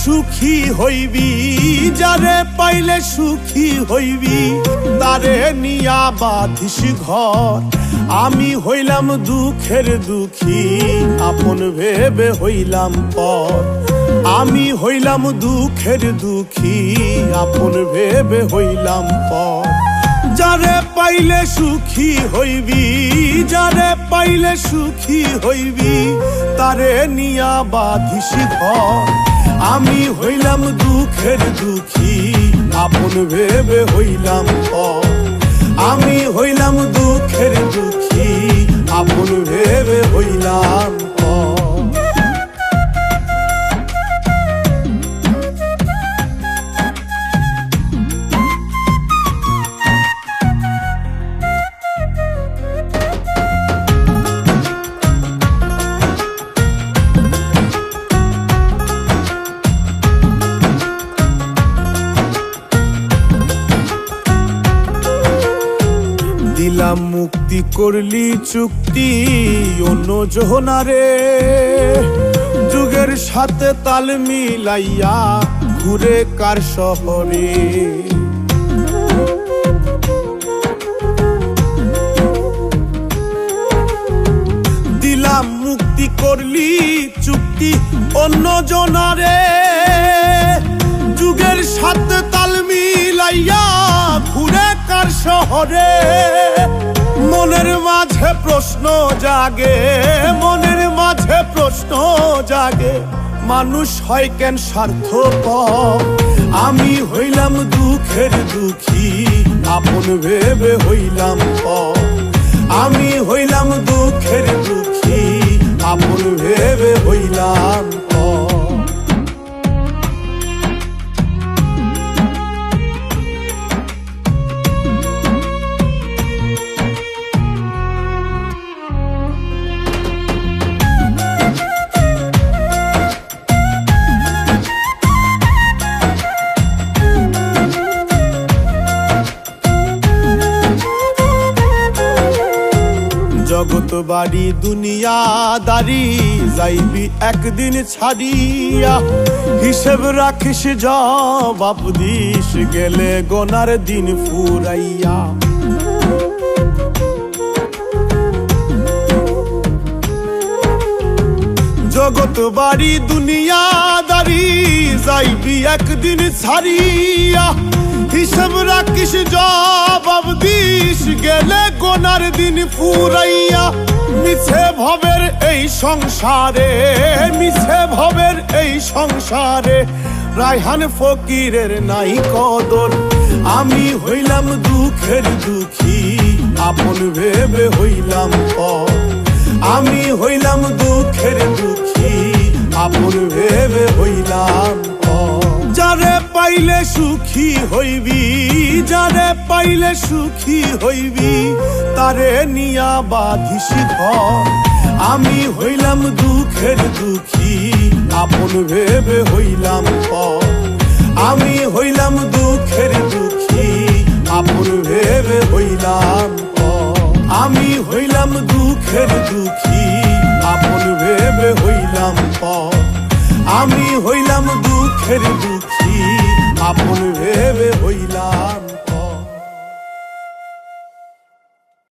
সুখী হইবি, যারে পাইলে সুখী হইবি, তারে নিয়া বাঁধিস ঘর। আমি হইলাম দুঃখের দুঃখী, আপন ভেবে হইলাম পর। আমি হইলাম দুঃখের দুঃখী, আপন ভেবে হইলাম পর। যারে পাইলে সুখী হইবি, যারে পাইলে সুখী হইবি, তারে নিয়া বাঁধিস ঘর। আমি হইলাম দুঃখের দুঃখী, আপন ভেবে হইলাম পর। আমি হইলাম দুঃখের দুঃখী, আপন ভেবে হইলাম পর। দিলাম মুক্তি করলি চুক্তি অন্য জোহনারে, যুগের সাথে তাল মিলাইয়া ঘুরে কার শহরে। দিলাম মুক্তি করলি চুক্তি অন্য জোনারে, যুগের সাথে তাল মিলাইয়া ঘুরে কার শহরে। মনের মাঝে প্রশ্ন জাগে, মনের মাঝে প্রশ্ন জাগে, মানুষ হয় কেন স্বার্থপর। আমি হইলাম দুঃখের দুঃখী, আপন ভেবে হইলাম পর। আমি হইলাম দুঃখের দুঃখী, আপন ভেবে হইলাম পর। জগত বাড়ি দুনিয়াদারি, যাইবি একদিন ছাড়িয়া। হিসেব রাখিস জবাব দিস, গেলে গোনার দিন ফুরাইয়া। জগত বাড়ি দুনিয়াদারি, যাইবি একদিন ছাড়িয়া। হিসেব রাখিস জবাব দিস, গেলে গোনার দিন ফুরাইয়া। মিছে ভবের এই সংসারে, মিছে ভবের এই সংসারে, রায়হান ফকিরের নাই কদর। আমি হইলাম দুঃখের দুঃখী, আপন ভেবে হইলাম পর। আমি হইলাম দুঃখের দুঃখী, আপন ভেবে হইলাম পর। যারে পাইলে সুখী হইবি, যারে পাইলে সুখী হইবি, তারে নিয়া বাঁধিস ঘর। আমি হইলাম দুঃখের দুঃখী, আপন ভেবে হইলাম পর। আমি হইলাম দুঃখের দুঃখী, আপন ভেবে হইলাম পর। আমি হইলাম দুঃখের দুঃখী, আপন ভেবে হইলাম পর। আমি হইলাম দুঃখের দুঃখী।